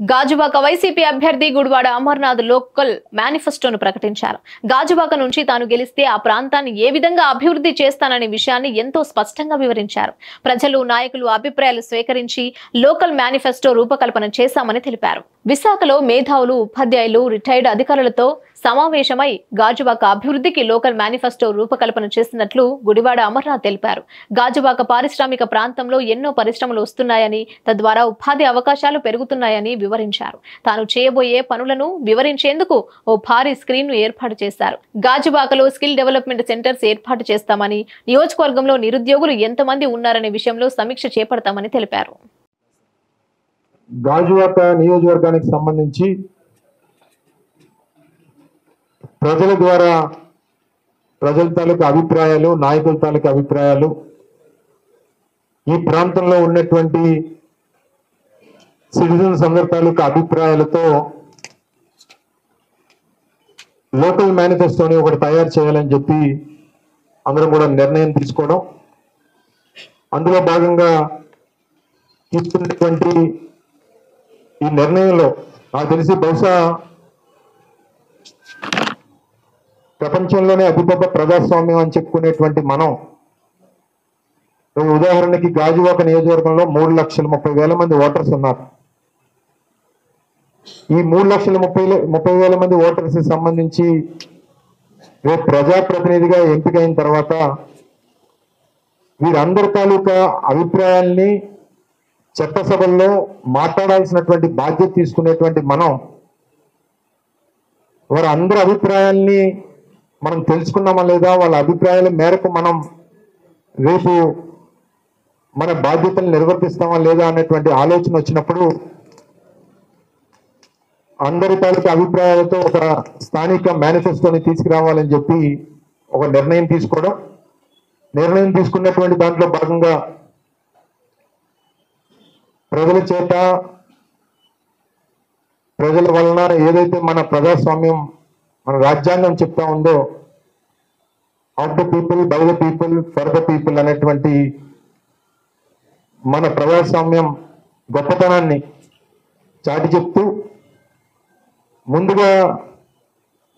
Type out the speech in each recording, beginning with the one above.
Gajuwaka YCP అభ్యర్థి Gudivada Amarnath local మేనిఫెస్టోను ప్రకటించారు. గాజువాక నుంచి తాను గెలిస్తే ఆ ప్రాంతాన్ని ఏ విధంగా అభివృద్ధి చేస్తాననే విషయాన్ని ఎంతో స్పష్టంగా వివరించారు. ప్రజలు, నాయకులు అభిప్రాయాలు స్వీకరించి లోకల్ మేనిఫెస్టో రూపకల్పన చేశామని తెలిపారు. విశాఖలో మేధావులు, ఉపాధ్యాయులు, రిటైర్డ్ అధికారులతో సమావేశమై గాజువాక అభివృద్ధికి లోకల్ మేనిఫెస్టో రూపకల్పన చేసినట్లు గుడివాడ అమర్నాథ్ తెలిపారు. గాజువాక పారిశ్రామిక ప్రాంతంలో ఎన్నో పరిశ్రమలు వస్తున్నాయని, తద్వారా ఉపాధి అవకాశాలు పెరుగుతున్నాయని వివరించారు. తాను చేయబోయే పనులను వివరించేందుకు ఓ భారీ స్క్రీన్ ను ఏర్పాటు చేశారు. గాజువాకలో స్కిల్ డెవలప్మెంట్ సెంటర్స్ ఏర్పాటు చేస్తామని, నియోజకవర్గంలో నిరుద్యోగులు ఎంతమంది ఉన్నారనే విషయంలో సమీక్ష చేపడతామని తెలిపారు. గాజువాక నియోజకవర్గానికి సంబంధించి ప్రజల ద్వారా ప్రజల తాలూకు అభిప్రాయాలు, నాయకుల తాలూకు అభిప్రాయాలు, ఈ ప్రాంతంలో ఉన్నటువంటి సిటిజన్స్ అందరి తాలూకు అభిప్రాయాలతో లోకల్ మేనిఫెస్టోని ఒకటి తయారు చేయాలని చెప్పి అందరం కూడా నిర్ణయం తీసుకోవడం, అందులో భాగంగా తీసుకున్నటువంటి ఈ నిర్ణయంలో నాకు తెలిసి బహుశా ప్రపంచంలోనే అతిపెద్ద ప్రజాస్వామ్యం అని చెప్పుకునేటువంటి మనం, ఉదాహరణకి గాజువాక నియోజకవర్గంలో 3,30,000 మంది ఓటర్స్ ఉన్నారు. ఈ 3,30,000 మంది ఓటర్స్ సంబంధించి రేపు ప్రజాప్రతినిధిగా ఎంపికైన తర్వాత వీరందరి తాలూకా అభిప్రాయాల్ని చట్టసభల్లో మాట్లాడాల్సినటువంటి బాధ్యత తీసుకునేటువంటి మనం, వారి అందరి అభిప్రాయాల్ని మనం తెలుసుకున్నామా లేదా, వాళ్ళ అభిప్రాయాల మేరకు మనం రేపు మన బాధ్యతలు నిర్వర్తిస్తామా లేదా అనేటువంటి ఆలోచన వచ్చినప్పుడు అందరి తాలూకా అభిప్రాయాలతో ఒక స్థానిక మేనిఫెస్టోని తీసుకురావాలని చెప్పి ఒక నిర్ణయం తీసుకోవడం, నిర్ణయం తీసుకున్నటువంటి దాంట్లో భాగంగా ప్రజల చేత, ప్రజల వలన ఏదైతే మన ప్రజాస్వామ్యం, మన రాజ్యాంగం చెప్తా ఉందో, of the people, by the people, for the people అనేటువంటి మన ప్రజాస్వామ్యం గొప్పతనాన్ని చాటి చెప్తూ ముందుగా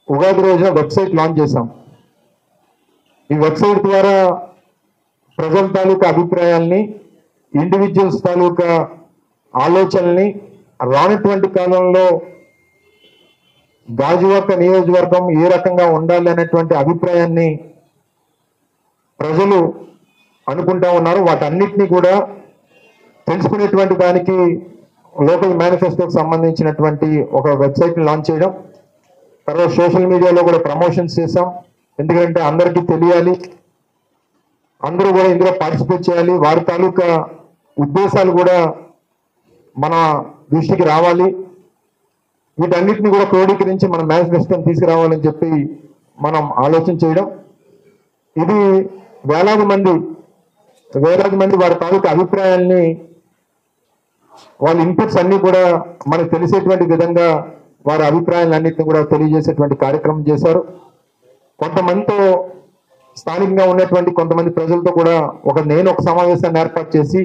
ఉగాది రోజున వెబ్సైట్ లాంచ్ చేశాం. ఈ వెబ్సైట్ ద్వారా ప్రజల తాలూకా అభిప్రాయాల్ని, ఇండివిజువల్స్ తాలూకా ఆలోచనల్ని రానటువంటి కాలంలో గాజువాక నియోజకవర్గం ఏ రకంగా ఉండాలి అనేటువంటి అభిప్రాయాన్ని ప్రజలు అనుకుంటా ఉన్నారు. వాటన్నిటినీ కూడా తెలుసుకునేటువంటి దానికి లోకల్ మేనిఫెస్టోకి సంబంధించినటువంటి ఒక వెబ్సైట్ని లాంచ్ చేయడం, తర్వాత సోషల్ మీడియాలో కూడా ప్రమోషన్స్ చేశాం. ఎందుకంటే అందరికీ తెలియాలి, అందరూ కూడా ఇందులో పార్టిసిపేట్ చేయాలి, వారి తాలూకా ఉద్దేశాలు కూడా మన దృష్టికి రావాలి. వీటన్నిటిని కూడా క్రోడీకరించి మన మేనిఫెస్టోని తీసుకురావాలని చెప్పి మనం ఆలోచన చేయడం, ఇది వేలాది మంది వారి తాలూకా అభిప్రాయాల్ని, వాళ్ళ ఇన్పుట్స్ అన్ని కూడా మనకు తెలిసేటువంటి విధంగా వారి అభిప్రాయాలన్నింటినీ కూడా తెలియజేసేటువంటి కార్యక్రమం చేశారు. కొంతమందితో స్థానికంగా ఉన్నటువంటి కొంతమంది ప్రజలతో కూడా నేను ఒక సమావేశాన్ని ఏర్పాటు చేసి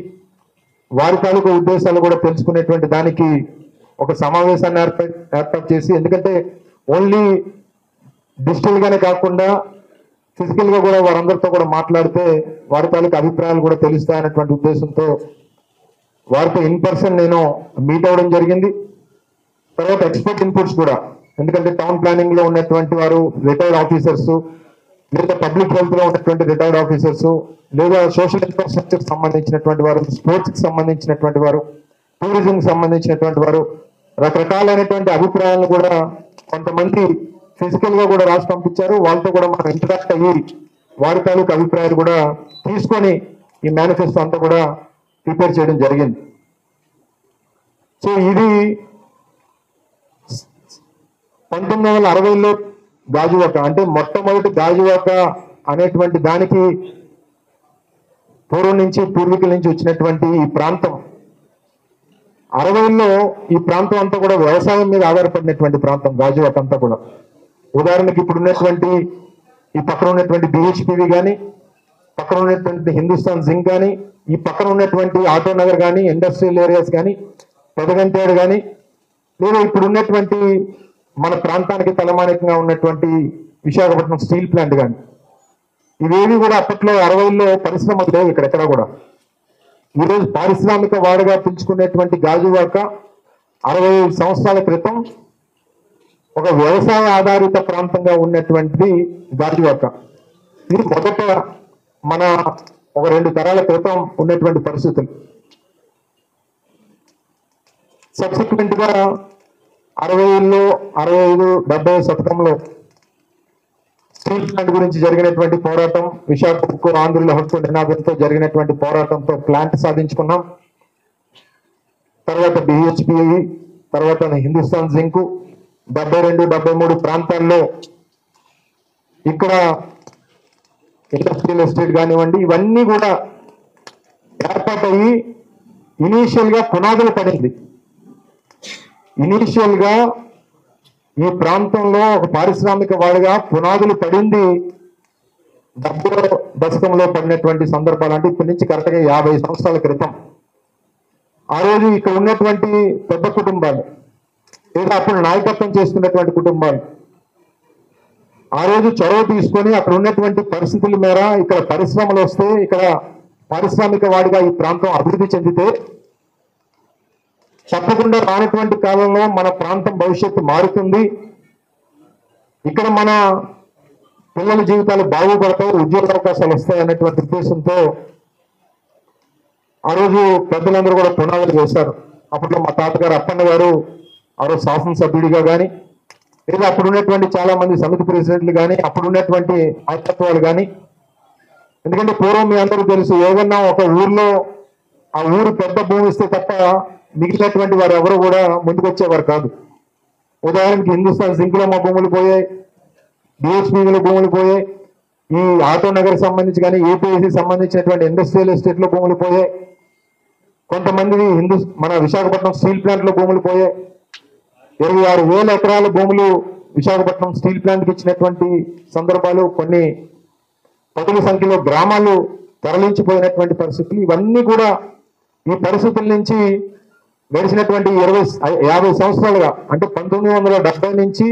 వారి తాలూకా ఉద్దేశాలు కూడా తెలుసుకునేటువంటి దానికి ఒక సమావేశాన్ని ఏర్పాటు చేసి, ఎందుకంటే ఓన్లీ డిజిటల్ గానే కాకుండా ఫిజికల్ గా కూడా వారందరితో కూడా మాట్లాడితే వారి తాలూకా అభిప్రాయాలు కూడా తెలుస్తాయనేటువంటి ఉద్దేశంతో వారితో ఇన్ పర్సన్ నేను మీట్ అవ్వడం జరిగింది. తర్వాత ఎక్స్పర్ట్ ఇన్పుట్స్ కూడా, ఎందుకంటే టౌన్ ప్లానింగ్ లో ఉన్నటువంటి వారు, రిటైర్డ్ ఆఫీసర్స్, లేదా పబ్లిక్ హెల్త్ లో ఉన్నటువంటి రిటైర్డ్ ఆఫీసర్స్, లేదా సోషల్ ఇన్ఫ్రాస్ట్రక్చర్ సంబంధించినటువంటి వారు, స్పోర్ట్స్ కి సంబంధించినటువంటి వారు, టూరిజం కి సంబంధించినటువంటి వారు, రకరకాలైనటువంటి అభిప్రాయాలను కూడా కొంతమంది ఫిజికల్ గా కూడా రాసి పంపించారు. వాళ్ళతో కూడా మనం ఇంటరాక్ట్ అయ్యి వారి తాలూకు అభిప్రాయాలు కూడా తీసుకొని ఈ మేనిఫెస్టో అంతా కూడా ప్రిపేర్ చేయడం జరిగింది. సో ఇది 1960లో గాజువాక, అంటే మొట్టమొదటి గాజువాక అనేటువంటి దానికి పూర్వీకుల నుంచి వచ్చినటువంటి ఈ ప్రాంతం 60లో ఈ ప్రాంతం అంతా కూడా వ్యవసాయం మీద ఆధారపడినటువంటి ప్రాంతం గాజువాక అంతా కూడా. ఉదాహరణకి ఇప్పుడు ఉన్నటువంటి ఈ పక్కన ఉన్నటువంటి BHPV కానీ, పక్కన ఉన్నటువంటి హిందుస్థాన్ జింక్ కానీ, ఈ పక్కన ఉన్నటువంటి ఆటో నగర్ కానీ, ఇండస్ట్రియల్ ఏరియాస్ కానీ, పెదగంటేడు కానీ, లేదా ఇప్పుడు ఉన్నటువంటి మన ప్రాంతానికి తలమానికంగా ఉన్నటువంటి విశాఖపట్నం స్టీల్ ప్లాంట్ కానీ ఇవేవి కూడా అప్పట్లో 60లో పరిశ్రమలు లేవు ఇక్కడెక్కడ కూడా. ఈరోజు పారిశ్రామిక వాడగా పిలుచుకునేటువంటి గాజువాక 65 సంవత్సరాల క్రితం ఒక వ్యవసాయ ఆధారిత ప్రాంతంగా ఉన్నటువంటిది గాజువాక. ఇది మొదట మన ఒక 2 తరాల క్రితం ఉన్నటువంటి పరిస్థితులు. సబ్సిక్వెంట్ గా 60లో 65, 70 శతకంలో స్టీల్ ప్లాంట్ గురించి జరిగినటువంటి పోరాటం, విశాఖ ఉక్కు ఆంధ్రుల హక్కు నినాదంతో జరిగినటువంటి పోరాటంతో ప్లాంట్ సాధించుకున్నాం. తర్వాత BHP, తర్వాత హిందుస్థాన్ జింక్ 72, 73 ప్రాంతాల్లో ఇక్కడ ఇండస్ట్రియల్ ఎస్టేట్ కానివ్వండి, ఇవన్నీ కూడా ఏర్పాటయ్యి ఇనీషియల్ గా పునాదులు పడింది. ఇనీషియల్ గా ఈ ప్రాంతంలో ఒక పారిశ్రామిక వాడిగా పునాదులు పడింది 70వ దశకంలో పడినటువంటి సందర్భాలు. అంటే ఇప్పటి నుంచి కరెక్ట్గా 50 సంవత్సరాల క్రితం. ఆ రోజు ఇక్కడ ఉన్నటువంటి పెద్ద కుటుంబాలు లేదా అప్పుడు నాయకత్వం చేస్తున్నటువంటి కుటుంబాలు ఆ రోజు చొరవ తీసుకొని అక్కడ ఉన్నటువంటి పరిస్థితుల మేర ఇక్కడ పరిశ్రమలు వస్తే, ఇక్కడ పారిశ్రామిక వాడిగా ఈ ప్రాంతం అభివృద్ధి చెందితే తప్పకుండా రానటువంటి కాలంలో మన ప్రాంతం భవిష్యత్తు మారుతుంది, ఇక్కడ మన పిల్లల జీవితాలు బాగుపడతాయి, ఉద్యోగ అవకాశాలు వస్తాయి అన్నటువంటి ఉద్దేశంతో ఆ రోజు పెద్దలందరూ కూడా పునాదులు చేశారు. అప్పట్లో మా తాతగారు అప్పన్న గారు ఆ రోజు శాసనసభ్యుడిగా కానీ, లేదా అప్పుడు ఉన్నటువంటి చాలా మంది సమితి ప్రెసిడెంట్లు కానీ, అప్పుడు ఉన్నటువంటి నాయకత్వాలు కానీ. ఎందుకంటే పూర్వం మీ అందరూ తెలుసు, ఏదన్నా ఒక ఊర్లో ఆ ఊరు పెద్ద భూమి ఇస్తే తప్ప మిగిలినటువంటి వారు ఎవరు కూడా ముందుకొచ్చేవారు కాదు. ఉదాహరణకి హిందుస్థాన్ జింక్ లో మా భూములు పోయాయి, BHPలో భూములు పోయాయి, ఈ ఆటో నగర్ సంబంధించి కానీ ఏపీఐసి సంబంధించినటువంటి ఇండస్ట్రియల్ ఎస్టేట్ లో భూములు పోయాయి, కొంతమంది మన విశాఖపట్నం స్టీల్ ప్లాంట్ లో భూములు పోయాయి. 26,000 ఎకరాల భూములు విశాఖపట్నం స్టీల్ ప్లాంట్కి ఇచ్చినటువంటి సందర్భాలు, కొన్ని పదుల సంఖ్యలో గ్రామాలు తరలించిపోయినటువంటి పరిస్థితులు. ఇవన్నీ కూడా ఈ పరిస్థితుల నుంచి గడిచినటువంటి 50 సంవత్సరాలుగా, అంటే 1970 నుంచి